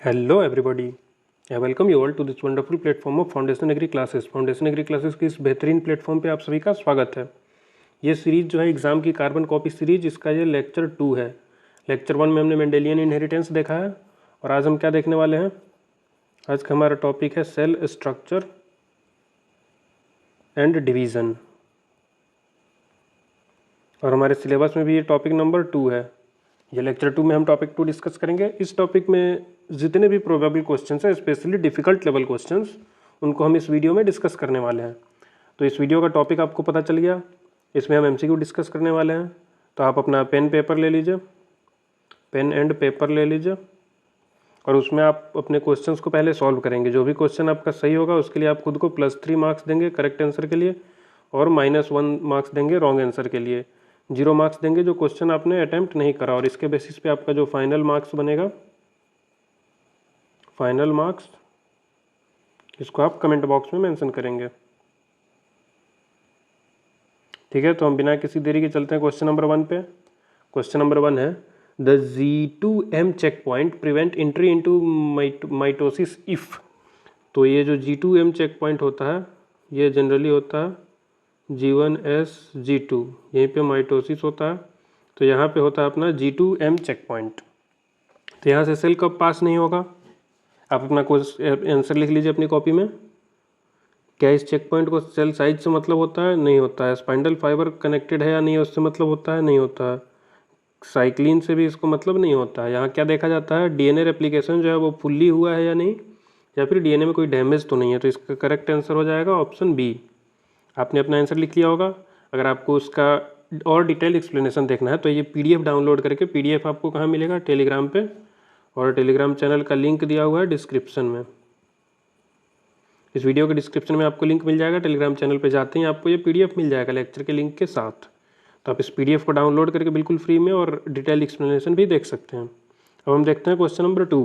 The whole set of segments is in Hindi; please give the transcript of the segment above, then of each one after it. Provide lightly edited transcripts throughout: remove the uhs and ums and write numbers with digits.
Hello everybody, I welcome you all to this wonderful platform of foundation agri classes. Foundation agri classes की इस बेहतरीन प्लेटफॉर्म पे आप सभी का स्वागत है। ये सीरीज़ जो है एग्ज़ाम की कार्बन कॉपी सीरीज, इसका ये लेक्चर 2 है। लेक्चर 1 में हमने मेंडेलियन इनहेरिटेंस देखा है और आज हम क्या देखने वाले हैं। आज का हमारा टॉपिक है सेल स्ट्रक्चर एंड डिवीज़न, और हमारे सिलेबस में भी ये टॉपिक नंबर 2 है। ये लेक्चर 2 में हम टॉपिक 2 डिस्कस करेंगे। इस टॉपिक में जितने भी प्रोबेबल क्वेश्चंस हैं, स्पेशली डिफ़िकल्ट लेवल क्वेश्चंस, उनको हम इस वीडियो में डिस्कस करने वाले हैं। तो इस वीडियो का टॉपिक आपको पता चल गया। इसमें हम एमसीक्यू डिस्कस करने वाले हैं। तो आप अपना पेन पेपर ले लीजिए, पेन एंड पेपर ले लीजिए, और उसमें आप अपने क्वेश्चंस को पहले सॉल्व करेंगे। जो भी क्वेश्चन आपका सही होगा उसके लिए आप खुद को +3 मार्क्स देंगे करेक्ट आंसर के लिए, और -1 मार्क्स देंगे रॉन्ग आंसर के लिए। 0 मार्क्स देंगे जो क्वेश्चन आपने अटैम्प्ट नहीं करा, और इसके बेसिस पे आपका जो फाइनल मार्क्स बनेगा, फाइनल मार्क्स, इसको आप कमेंट बॉक्स में मेंशन करेंगे। ठीक है, तो हम बिना किसी देरी के चलते हैं क्वेश्चन नंबर 1 पे। क्वेश्चन नंबर 1 है, the G2M check point prevent entry into mitosis if. तो ये जो G2M चेक पॉइंट होता है, ये जनरली होता है G1S G2, यहीं पे माइटोसिस होता है। तो यहाँ पे होता है अपना G2M चेक पॉइंट। तो यहाँ से सेल कब पास नहीं होगा, आप अपना आंसर लिख लीजिए अपनी कॉपी में। क्या इस चेक पॉइंट को सेल साइज से मतलब होता है? नहीं होता है। स्पाइंडल फाइबर कनेक्टेड है या नहीं, उससे मतलब होता है? नहीं होता है। साइक्लिन से भी इसको मतलब नहीं होता है। यहाँ क्या देखा जाता है, डीएनए रेप्लिकेशन जो है वो फुल्ली हुआ है या नहीं, या फिर डीएनए में कोई डैमेज तो नहीं है। तो इसका करेक्ट आंसर हो जाएगा ऑप्शन बी। आपने अपना आंसर लिख लिया होगा। अगर आपको उसका और डिटेल एक्सप्लेनेशन देखना है तो ये पीडीएफ डाउनलोड करके, पीडीएफ आपको कहाँ मिलेगा, टेलीग्राम पे, और टेलीग्राम चैनल का लिंक दिया हुआ है डिस्क्रिप्शन में। इस वीडियो के डिस्क्रिप्शन में आपको लिंक मिल जाएगा। टेलीग्राम चैनल पे जाते ही आपको ये पीडीएफ मिल जाएगा लेक्चर के लिंक के साथ। तो आप इस पीडीएफ को डाउनलोड करके बिल्कुल फ्री में और डिटेल एक्सप्लेनेशन भी देख सकते हैं। अब हम देखते हैं question number 2।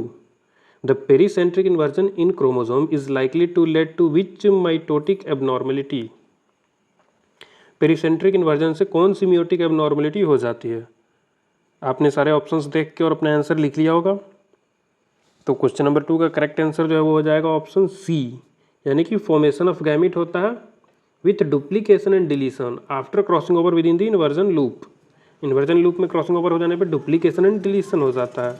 The pericentric inversion in chromosome is likely to lead to which mitotic abnormality. Pericentric inversion से कौन सी मियोटिक एबनॉर्मेलिटी हो जाती है? आपने सारे ऑप्शंस देख के और अपना आंसर लिख लिया होगा। तो क्वेश्चन नंबर 2 का करेक्ट आंसर जो है वो हो जाएगा ऑप्शन सी, यानी कि फॉर्मेशन ऑफ गैमीट होता है with duplication and deletion after crossing over with in the inversion loop. Inversion loop में क्रॉसिंग ओवर हो जाने पर डुप्लीकेशन एंड डिलीशन हो जाता है।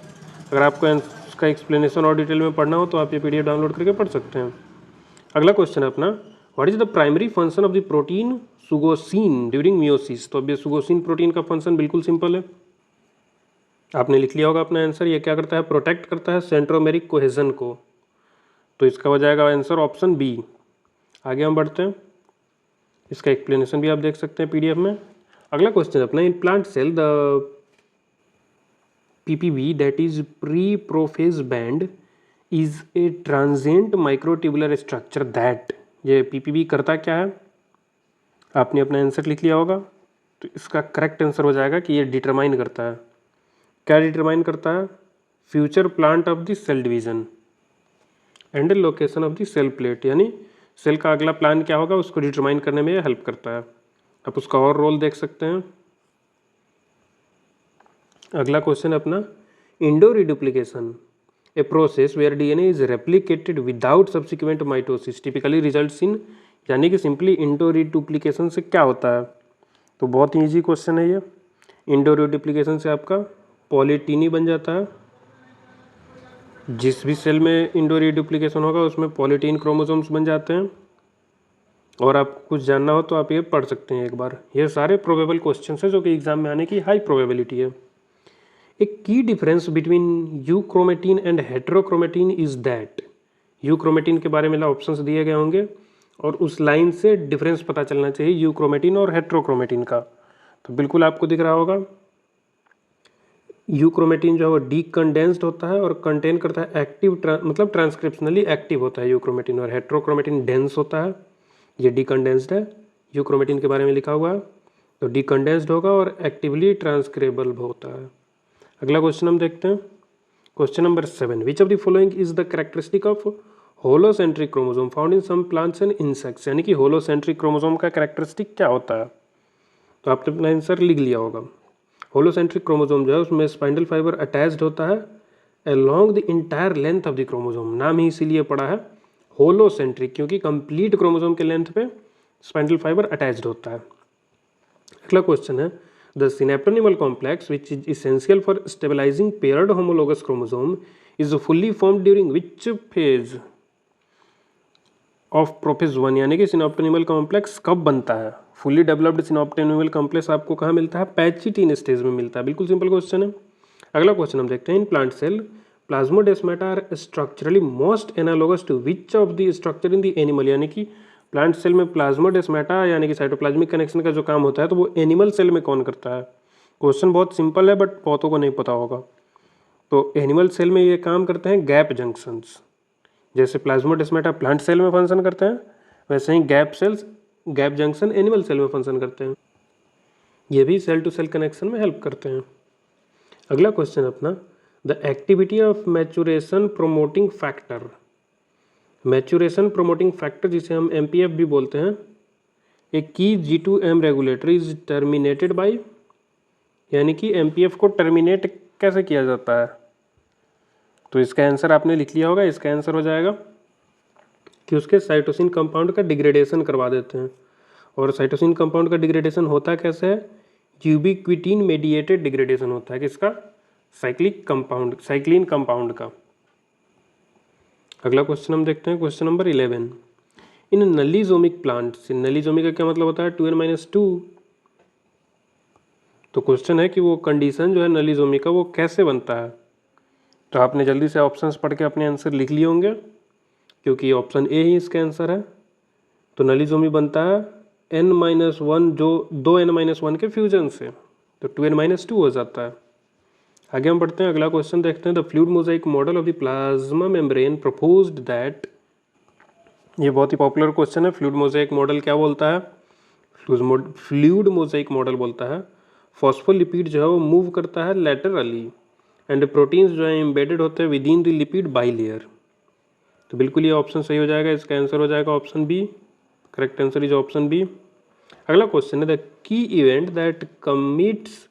अगर आपको इसका एक्सप्लेनेशन और डिटेल में पढ़ना हो तो आप ये पीडीएफ डाउनलोड करके पढ़ सकते हैं। अगला क्वेश्चन है अपना, what is the primary function of the protein shugoshin during meiosis. तो अब ये सुगोसिन प्रोटीन का फंक्शन बिल्कुल सिंपल है, आपने लिख लिया होगा अपना आंसर। ये क्या करता है, प्रोटेक्ट करता है सेंट्रोमेरिक कोहेजन को। तो इसका हो जाएगा आंसर ऑप्शन बी। आगे हम बढ़ते हैं, इसका एक्सप्लेनेशन भी आप देख सकते हैं पीडीएफ में। अगला क्वेश्चन अपना, in plant cell the PPB that is pre prophase band is a transient microtubular structure that. ये पीपीबी करता क्या है, आपने अपना आंसर लिख लिया होगा। तो इसका करेक्ट आंसर हो जाएगा कि ये डिटरमाइन करता है। क्या डिटरमाइन करता है, future plant of the cell division and location of the cell plate, यानी सेल का अगला प्लान क्या होगा उसको डिटरमाइन करने में हेल्प करता है। आप उसका और रोल देख सकते हैं। अगला क्वेश्चन अपना, endoreduplication, a process where DNA is replicated without subsequent mitosis typically results in, यानी कि सिंपली इंडो रिडुप्लीकेशन से क्या होता है। तो बहुत ही ईजी क्वेश्चन है ये। इंडो रिडुप्लीकेशन से आपका पॉलीटीनी बन जाता है। जिस भी सेल में इंडो रिडुप्लीकेशन होगा उसमें पॉलीटीन क्रोमोसोम्स बन जाते हैं। और आपको कुछ जानना हो तो आप ये पढ़ सकते हैं एक बार। ये सारे प्रोबेबल क्वेश्चंस हैं जो कि एग्जाम में आने की हाई प्रोबेबिलिटी है। एक की difference between euchromatin and heterochromatin is that. Euchromatin के बारे में ऑप्शंस दिए गए होंगे और उस लाइन से डिफरेंस पता चलना चाहिए यूक्रोमेटिन और हेट्रोक्रोमेटिन का। तो बिल्कुल आपको दिख रहा होगा, यूक्रोमेटिन जो है वो डीकंडेंस्ड होता है और कंटेन करता है एक्टिव मतलब ट्रांसक्रिप्शनली एक्टिव होता है यूक्रोमेटिन, और हेट्रोक्रोमेटिन डेंस होता है, ये डीकंडेंस्ड है। यूक्रोमेटिन के बारे में लिखा हुआ है, तो डीकंडेंस्ड होगा और एक्टिवली ट्रांसक्रेबल होता है। अगला क्वेश्चन हम देखते हैं, question number 7, which of the following is the characteristic of holocentric chromosome found in some plants and insects, यानी कि होलोसेंट्रिक क्रोमोसोम का कैरेक्टरिस्टिक क्या होता है। तो आपने अपना आंसर लिख लिया होगा। होलोसेंट्रिक क्रोमोसोम जो है उसमें स्पाइंडल फाइबर अटैच्ड होता है along the entire length of the chromosome। नाम ही इसीलिए पड़ा है होलोसेंट्रिक, क्योंकि कंप्लीट क्रोमोसोम के लेंथ पे स्पाइंडल फाइबर अटैच्ड होता है। अगला क्वेश्चन है the synaptonemal complex which is essential for stabilizing paired homologous chromosome is fully formed during which phase of prophase 1। यानी कि सिनेप्टोनिमल कॉम्प्लेक्स कब बनता है? फुल्ली डेवलप्ड सिनेप्टोनिमल कॉम्प्लेक्स आपको कहाँ मिलता है? पैचिटीन स्टेज में मिलता है। बिल्कुल सिंपल क्वेश्चन है। अगला क्वेश्चन हम देखते हैं in plant cell plasmodesmata are structurally most analogous to which of the structure in the animal. यानी कि प्लांट सेल में प्लाज्मोडेस्माटा यानी कि साइटोप्लाज्मिक कनेक्शन का जो काम होता है तो वो एनिमल सेल में कौन करता है? क्वेश्चन बहुत सिंपल है बट बहुतों को नहीं पता होगा। तो एनिमल सेल में ये काम करते हैं गैप जंक्शंस। जैसे प्लाज्मोडेस्माटा प्लांट सेल में फंक्शन करते हैं, वैसे ही गैप जंक्शन एनिमल सेल में फंक्शन करते हैं। ये भी सेल टू सेल कनेक्शन में हेल्प करते हैं। अगला क्वेश्चन अपना the activity of maturation promoting factor. Maturation promoting factor जिसे हम MPF भी बोलते हैं, एक की G2M regulator is terminated bye. यानी कि MPF को टर्मिनेट कैसे किया जाता है? तो इसका आंसर आपने लिख लिया होगा। इसका आंसर हो जाएगा कि उसके साइटोसिन कंपाउंड का डिग्रेडेशन करवा देते हैं। और साइटोसिन कंपाउंड का डिग्रेडेशन होता कैसे है? यूबिक्विटीन मेडिएटेड डिग्रेडेशन होता है। किसका? साइक्लिन कंपाउंड का। अगला क्वेश्चन हम देखते हैं क्वेश्चन नंबर 11 इन नलीजोमिक प्लांट्स। नलीजोमिक का क्या मतलब होता है? 2n-2। तो क्वेश्चन है कि वो कंडीशन जो है नलीजोमिक का वो कैसे बनता है? तो आपने जल्दी से ऑप्शंस पढ़ के अपने आंसर लिख लिए होंगे, क्योंकि ऑप्शन ए ही इसका आंसर है। तो नलीजोमी बनता है n-1 जो 2n-1 के फ्यूजन से, तो 2n-2 हो जाता है। आगे हम पढ़ते हैं। अगला क्वेश्चन देखते हैं the fluid Mosaic model of the plasma membrane proposed that. ये बहुत ही पॉपुलर क्वेश्चन है। फ्लूइड मोजाइक मॉडल क्या बोलता है? फ्लूइड मोजाइक मॉडल बोलता है फॉस्फोलिपिड जो है वो मूव करता है लैटरली एंड प्रोटीन्स जो है एम्बेडेड होते हैं with in the lipid bilayer. तो बिल्कुल ये ऑप्शन सही हो जाएगा। इसका आंसर हो जाएगा option B. Correct answer is option B. अगला क्वेश्चन है the key event that commits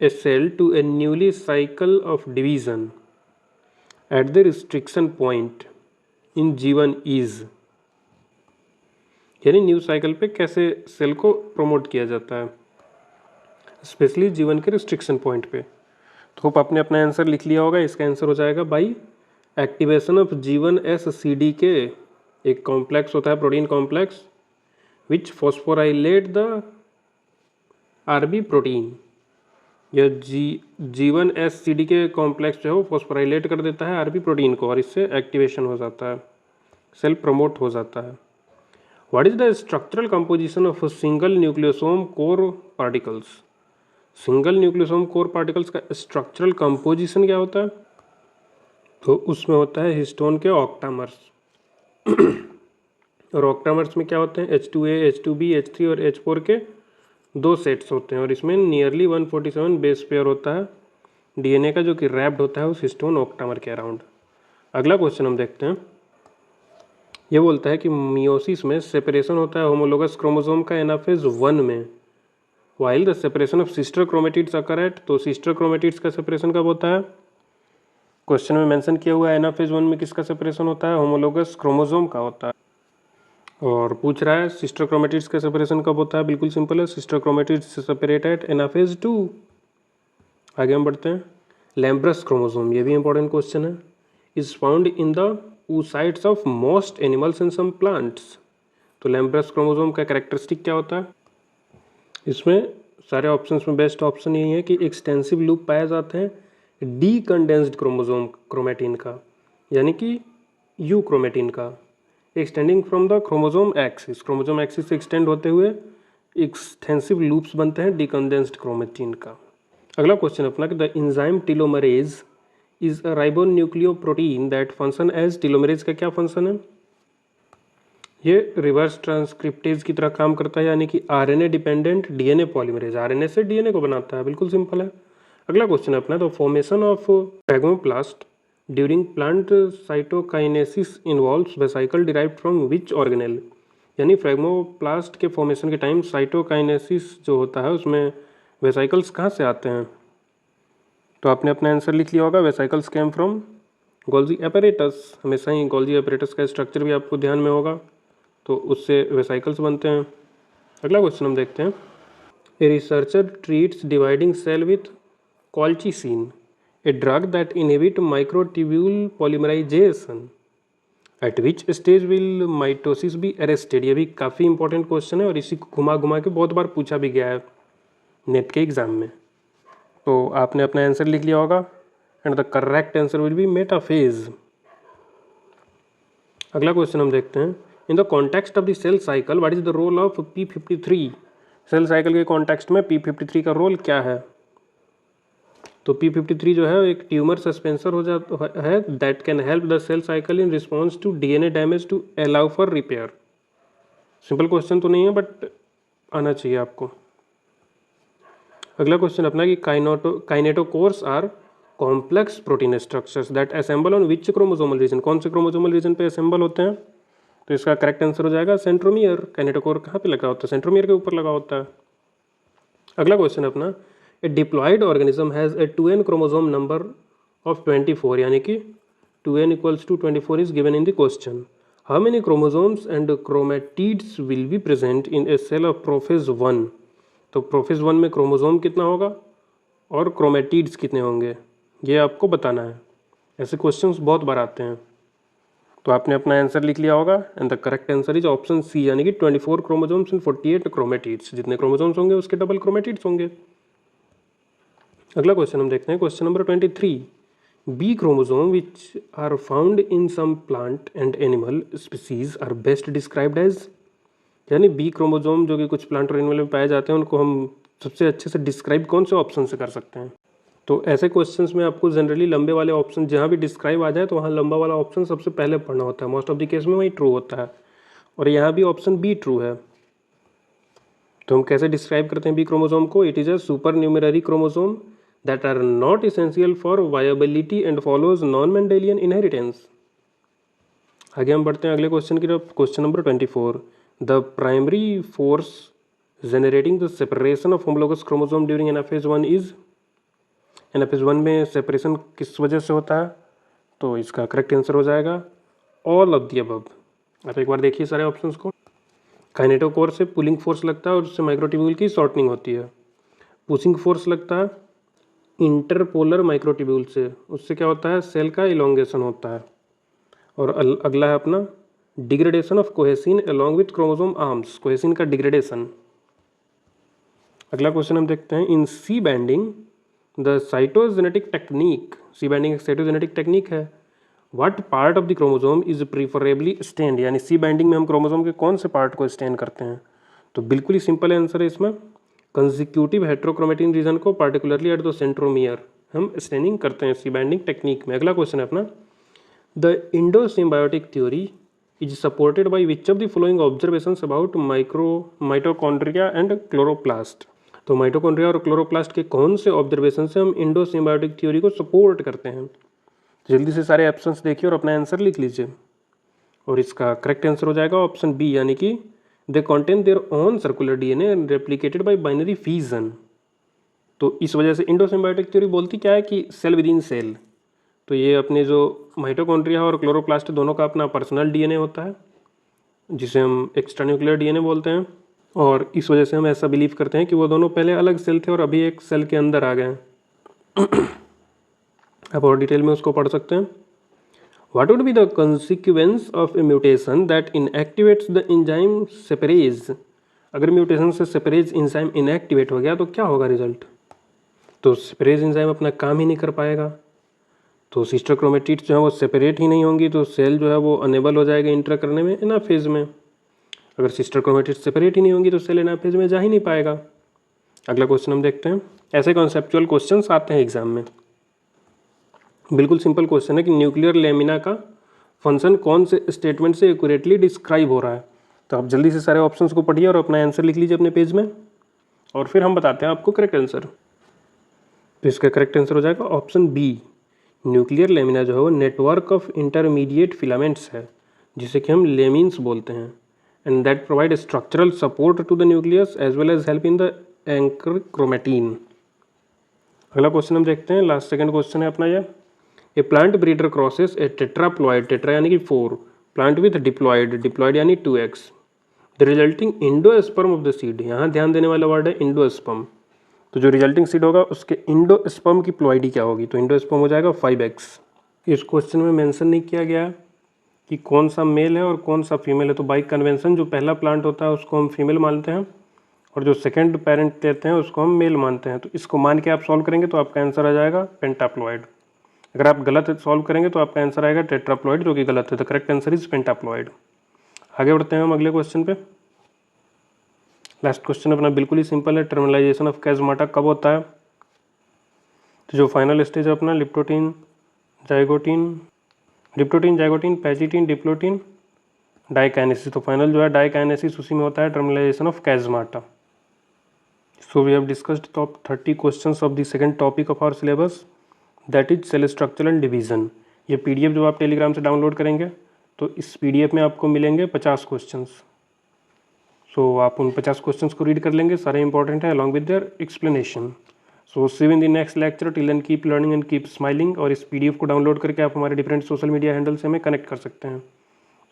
a cell to a newly cycle of division at the restriction point in G1 is। यानी न्यू साइकिल पे कैसे सेल को प्रमोट किया जाता है, स्पेशली G1 के रिस्ट्रिक्शन पॉइंट पे। तो होप आपने अपना आंसर लिख लिया होगा। इसका आंसर हो जाएगा by activation of G1S CDK। एक कॉम्प्लेक्स होता है protein complex which phosphorylate the RB protein. यह G1S CDK कॉम्प्लेक्स जो है वो फॉस्फोराइलेट कर देता है RB प्रोटीन को और इससे एक्टिवेशन हो जाता है, सेल प्रमोट हो जाता है। What is the structural composition of single nucleosome core particles. Single nucleosome core particles का स्ट्रक्चरल कंपोजिशन क्या होता है? तो उसमें होता है हिस्टोन के ऑक्टामर्स। और ऑक्टामर्स में क्या होते हैं? H2A, H2B, H3 और H4 के 2 सेट्स होते हैं और इसमें नियरली 147 बेस पेयर होता है DNA का, जो कि रैप्ड होता है उस हिस्टोन ऑक्टामर के अराउंड। अगला क्वेश्चन हम देखते हैं। ये बोलता है कि मियोसिस में सेपरेशन होता है होमोलोगस क्रोमोसोम का एनाफेज 1 में, while the separation of sister chromatids occur at. तो सिस्टर क्रोमेटिड्स का सेपरेशन कब होता है? क्वेश्चन में मेंशन किया हुआ है एनाफेज 1 में किसका सेपरेशन होता है? होमोलोगस क्रोमोसोम का होता है। और पूछ रहा है सिस्टर क्रोमेटिड्स का सेपरेशन कब होता है? बिल्कुल सिंपल है, सिस्टर क्रोमेटिड्स से सेपरेट एट एनाफेज 2। आगे हम बढ़ते हैं। लैम्ब्रस क्रोमोसोम, ये भी इंपॉर्टेंट क्वेश्चन है, is found in the oocytes of most animals and some plants. तो लैम्ब्रस क्रोमोसोम का कैरेक्टरिस्टिक क्या होता है? इसमें सारे ऑप्शंस में बेस्ट ऑप्शन यही है कि एक्सटेंसिव लूप पाए जाते हैं डीकंडेंस्ड क्रोमोसोम क्रोमेटिन का, यानी कि यू क्रोमेटिन का, extending from the chromosome axis. Chromosome axis से एक्सटेंड होते हुए एक्सटेंसिव लूप्स बनते हैं डीकंडेंस्ड क्रोमेटिन का। अगला क्वेश्चन अपना कि the enzyme telomerase is a ribonucleoprotein that function as. Telomerase का क्या फंक्शन है? ये रिवर्स ट्रांसक्रिप्टेज की तरह काम करता है, यानी कि RNA dependent DNA polymerase, RNA से DNA को बनाता है। बिल्कुल सिंपल है। अगला क्वेश्चन अपना the formation of phragmoplast during plant cytokinesis involves vesicle derived from which organelle. यानी फ्रैगमोप्लास्ट के फॉर्मेशन के टाइम साइटोकाइनेसिस जो होता है उसमें वेसिकल्स कहाँ से आते हैं? तो आपने अपना आंसर लिख लिया होगा, vesicles came from Golgi apparatus. हमेशा ही गोल्जी एपरेटस का स्ट्रक्चर भी आपको ध्यान में होगा, तो उससे वेसिकल्स बनते हैं। अगला क्वेश्चन हम देखते हैं। A researcher treats dividing cell with colchicine, a drug that inhibit microtubule polymerization, at which stage will mitosis be arrested. ये भी काफ़ी इंपॉर्टेंट क्वेश्चन है और इसी को घुमा घुमा के बहुत बार पूछा भी गया है नेट के एग्जाम में। तो आपने अपना आंसर लिख लिया होगा and the correct answer will be metaphase. अगला क्वेश्चन हम देखते हैं। In the context of the cell cycle what is the role of P53। Cell cycle के कॉन्टेक्स्ट में P53 का रोल क्या है? तो P53 जो है एक ट्यूमर सस्पेंसर हो जाता है that can help the cell cycle in response to DNA damage to allow for repair. Simple question तो नहीं है बट आना चाहिए आपको। अगला क्वेश्चन अपना कि kinetochores are complex protein structures that assemble on which chromosomal region. कौन से क्रोमोसोमल रीजन पे असेंबल होते हैं? तो इसका करेक्ट आंसर हो जाएगा सेंट्रोमियर। काइनेटोकोर कहाँ पे लगा होता है? सेंट्रोमियर के ऊपर लगा होता है। अगला क्वेश्चन अपना, a diploid organism has a 2n chromosome number of 24, यानी कि 2n equals to 24 is given in the question. How many chromosomes and chromatids will be present in a cell of prophase 1। तो प्रोफेज 1 में क्रोमोसोम कितना होगा और क्रोमेटिड्स कितने होंगे, ये आपको बताना है। ऐसे क्वेश्चंस बहुत बार आते हैं। तो आपने अपना आंसर लिख लिया होगा and the correct answer is option C, यानी कि 24 क्रोमोसोम्स एंड 48 क्रोमेटिड्स। जितने क्रोमोसोम्स होंगे उसके डबल क्रोमेटिड्स होंगे। अगला क्वेश्चन हम देखते हैं, question number 23। B chromosome which are found in some plant and animal species are best described as. यानी बी क्रोमोसोम जो कि कुछ प्लांट और एनिमल में पाए जाते हैं उनको हम सबसे अच्छे से डिस्क्राइब कौन से ऑप्शन से कर सकते हैं? तो ऐसे क्वेश्चंस में आपको जनरली लंबे वाले ऑप्शन जहाँ भी डिस्क्राइब आ जाए तो वहाँ लंबा वाला ऑप्शन सबसे पहले पढ़ना होता है। मोस्ट ऑफ द केस में वही ट्रू होता है और यहाँ भी ऑप्शन बी ट्रू है। तो हम कैसे डिस्क्राइब करते हैं बी क्रोमोसोम को? It is a super numerary chromosome that are not essential for viability and follows non Mendelian inheritance. आगे हम बढ़ते हैं अगले क्वेश्चन की तरफ। Question number 24। The primary force generating the separation of homologous chromosome during anaphase 1 is. Anaphase 1 में सेपरेशन किस वजह से होता है? तो इसका करेक्ट आंसर हो जाएगा ऑल ऑफ द अबव। आप एक बार देखिए सारे ऑप्शंस को। काइनेटोकोर से पुलिंग फोर्स लगता है और उससे माइक्रोट्यूब्यूल की शॉर्टनिंग होती है। पुशिंग फोर्स लगता है इंटरपोलर माइक्रोट्यूब्यूल से, उससे क्या होता है? सेल का इलोंगेशन होता है। और अगला है अपना degradation of cohesin along with chromosome arms, cohesin का डिग्रेडेशन। अगला क्वेश्चन हम देखते हैं, in C banding the cytogenetic technique. C banding एक साइटोजेनेटिक टेक्निक है। What part of the chromosome is preferably stained. यानी सी बैंडिंग में हम क्रोमोसोम के कौन से पार्ट को स्टेन करते हैं? तो बिल्कुल ही सिंपल आंसर है इसमें, कंसिक्यूटिव हेट्रोक्रोमेटिन रीजन को पार्टिकुलरली एट द सेंट्रोमियर हम स्टेनिंग करते हैं सी बैंडिंग टेक्निक में। अगला क्वेश्चन है अपना, the endosymbiotic theory is supported by which of the following observations about mitochondria and chloroplast. तो माइटोकॉन्ड्रिया और क्लोरोप्लास्ट के कौन से ऑब्जर्वेशन से हम इंडोसिम्बायोटिक थ्योरी को सपोर्ट करते हैं? जल्दी से सारे ऑप्शंस देखिए और अपना आंसर लिख लीजिए। और इसका करेक्ट आंसर हो जाएगा ऑप्शन बी, यानी कि they contain their own circular DNA replicated by binary fusion. तो इस वजह से इंडोसिम्बायोटिक थ्योरी बोलती क्या है कि सेल विद इन सेल। तो ये अपने जो माइटोकॉन्ड्रिया और क्लोरोप्लास्ट दोनों का अपना पर्सनल DNA होता है जिसे हम एक्स्ट्रा न्यूक्लियर DNA बोलते हैं। और इस वजह से हम ऐसा बिलीव करते हैं कि वो दोनों पहले अलग सेल थे और अभी एक सेल के अंदर आ गए हैं। आप और डिटेल में उसको पढ़ सकते हैं। What would be the consequence of a mutation that inactivates the enzyme separase? अगर म्यूटेशन से सेपरेज इंजाइम इनएक्टिवेट हो गया तो क्या होगा रिजल्ट? तो सेपरेज इंजाइम अपना काम ही नहीं कर पाएगा, तो सिस्टर क्रोमेटिड्स जो है वो सेपरेट ही नहीं होंगी, तो सेल जो है वो अनेबल हो जाएगा इंटर करने में एनाफेज में। अगर सिस्टर क्रोमेटिड्स सेपरेट ही नहीं होंगी तो सेल एनाफेज में जा ही नहीं पाएगा। अगला क्वेश्चन हम देखते हैं। ऐसे कॉन्सेप्चुअल क्वेश्चंस आते हैं एग्जाम में। बिल्कुल सिंपल क्वेश्चन है कि न्यूक्लियर लेमिना का फंक्शन कौन से स्टेटमेंट से एक्यूरेटली डिस्क्राइब हो रहा है। तो आप जल्दी से सारे ऑप्शंस को पढ़िए और अपना आंसर लिख लीजिए अपने पेज में और फिर हम बताते हैं आपको करेक्ट आंसर। तो इसका करेक्ट आंसर हो जाएगा ऑप्शन बी। न्यूक्लियर लेमिना जो है वो नेटवर्क ऑफ इंटरमीडिएट फिलामेंट्स है जिसे कि हम लेमिन्स बोलते हैं, and that provide structural support to the nucleus as well as help in the anchor chromatin. अगला क्वेश्चन हम देखते हैं, लास्ट सेकंड क्वेश्चन है अपना ये। A plant breeder crosses a tetraploid, tetra यानी कि 4 प्लांट विथ डिप्लॉइड, डिप्लॉइड यानी 2x, the resulting endosperm of the seed. यहाँ ध्यान देने वाला वर्ड है इंडोस्पर्म। तो जो रिजल्टिंग सीड होगा उसके इंडोस्पर्म की प्लॉइडी क्या होगी, तो इंडोस्पर्म हो जाएगा 5x। इस क्वेश्चन में मेंशन नहीं किया गया कि कौन सा मेल है और कौन सा फीमेल है, तो बाई कन्वेंशन जो पहला प्लांट होता है उसको हम फीमेल मानते हैं और जो सेकंड पेरेंट देते हैं उसको हम मेल मानते हैं। तो इसको मान के आप सॉल्व करेंगे तो आपका आंसर आ जाएगा पेंटाप्लॉइड। अगर आप गलत सॉल्व करेंगे तो आपका आंसर आएगा टेट्राप्लॉइड, जो कि गलत है। The correct answer is pentaploid. आगे बढ़ते हैं हम अगले क्वेश्चन पे। लास्ट क्वेश्चन अपना बिल्कुल ही सिंपल है, टर्मिनलाइजेशन ऑफ कैजमाटा कब होता है। तो जो फाइनल स्टेज है अपना leptotene zygotene pachytene diplotene diakinesis, तो फाइनल जो है डाइकाइनेसिस, उसी में होता है terminalization of chiasmata. So we have discussed top 30 questions of the second topic of our syllabus, that is cell structure and division. ये पीडीएफ जो आप टेलीग्राम से डाउनलोड करेंगे तो इस पीडीएफ में आपको मिलेंगे 50 क्वेश्चंस। सो आप उन 50 क्वेश्चंस को रीड कर लेंगे, सारे इंपॉर्टेंट है along with their explanation. So see you in the next lecture, till then keep learning and keep smiling. और इस पीडीएफ को डाउनलोड करके आप हमारे डिफरेंट सोशल मीडिया हैंडल से हमें कनेक्ट कर सकते हैं।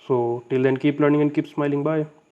So till then keep learning and keep smiling, bye.